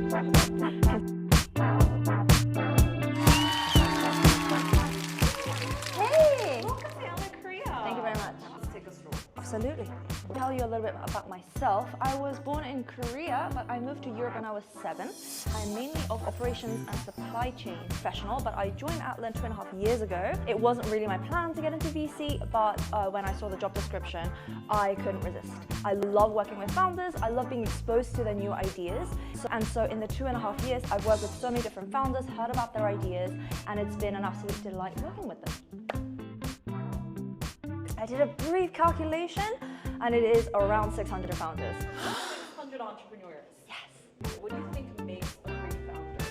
Hey! Welcome to LA, Korea. Thank you very much. Let's take a stroll. Absolutely. I'll tell you a little bit about myself. I was born in Korea, but I moved to Europe when I was 7. I'm mainly of operations and supply chain professional, but I joined Atlan 2.5 years ago. It wasn't really my plan to get into VC, but when I saw the job description, I couldn't resist. I love working with founders. I love being exposed to their new ideas. So in the 2.5 years, I've worked with so many different founders, heard about their ideas, and it's been an absolute delight working with them. I did a brief calculation, and it is around 600 founders. 600 entrepreneurs. Yes. What do you think makes a great founder?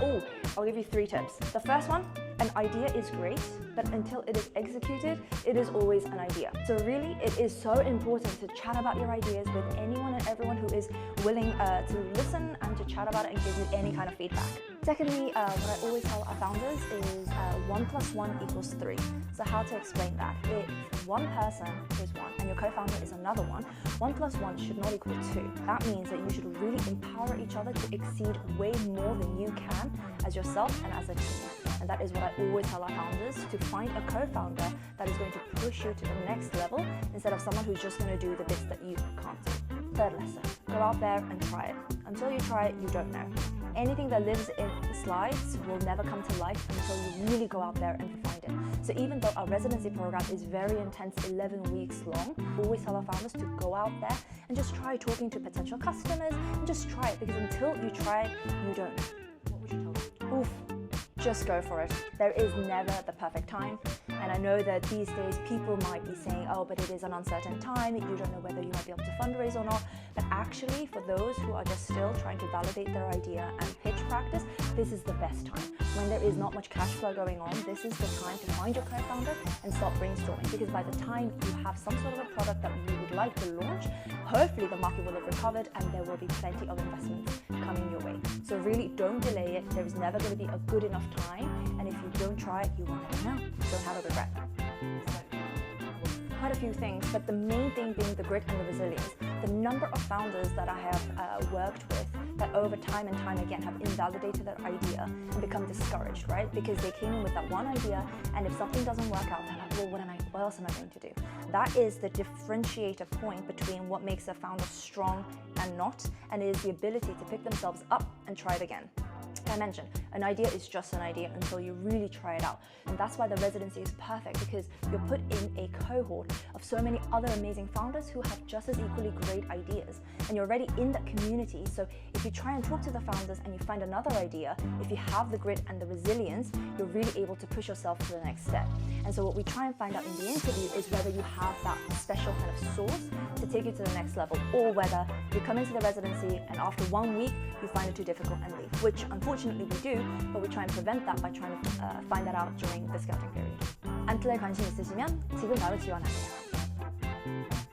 Oh, I'll give you 3 tips. The first one, an idea is great, but until it is executed, it is always an idea. So really, it is so important to chat about your ideas with anyone and everyone who is willing to listen and to chat about it and give you any kind of feedback. Secondly, what I always tell our founders is 1 + 1 = 3. So how to explain that? If one person is 1 and your co-founder is another 1, 1 + 1 should not equal 2. That means that you should really empower each other to exceed way more than you can as yourself and as a team. And that is what I always tell our founders, to find a co-founder that is going to push you to the next level instead of someone who's just going to do the bits that you can't do. Third lesson, go out there and try it. Until you try it, you don't know. Anything that lives in slides will never come to life until you really go out there and find it. So even though our residency program is very intense, 11 weeks long, we always tell our founders to go out there and just try talking to potential customers and just try it, because until you try, you don't know. What would you tell them? Oof. Just go for it. There is never the perfect time. And I know that these days people might be saying, oh, but it is an uncertain time, you don't know whether you might be able to fundraise or not. But actually, for those who are just still trying to validate their idea and pitch practice, this is the best time. When there is not much cash flow going on, this is the time to find your co-founder and start brainstorming. Because by the time you have some sort of a product that you would like to launch, hopefully the market will have recovered and there will be plenty of investments coming your way. So really don't delay it. There is never going to be a good enough time. And if you don't try it, you will never know. Don't have a regret. Quite a few things, but the main thing being the grit and the resilience. The number of founders that I have worked with that over time and time again have invalidated their idea and become discouraged, right? Because they came in with that one idea, and if something doesn't work out, they're like, well, what else am I going to do? That is the differentiator point between what makes a founder strong and not, and it is the ability to pick themselves up and try it again. I mentioned, an idea is just an idea until you really try it out. And that's why the residency is perfect, because you're put in a cohort of so many other amazing founders who have just as equally great ideas. And you're already in that community, so if you try and talk to the founders and you find another idea, if you have the grit and the resilience, you're really able to push yourself to the next step. And so what we try and find out in the interview is whether you have that special kind of sauce to take you to the next level, or whether you come into the residency and after 1 week you find it too difficult and leave, which unfortunately we do, but we try and prevent that by trying to find that out during the scouting period. 안틀에 관심 있으시면 지금 바로 지원하세요.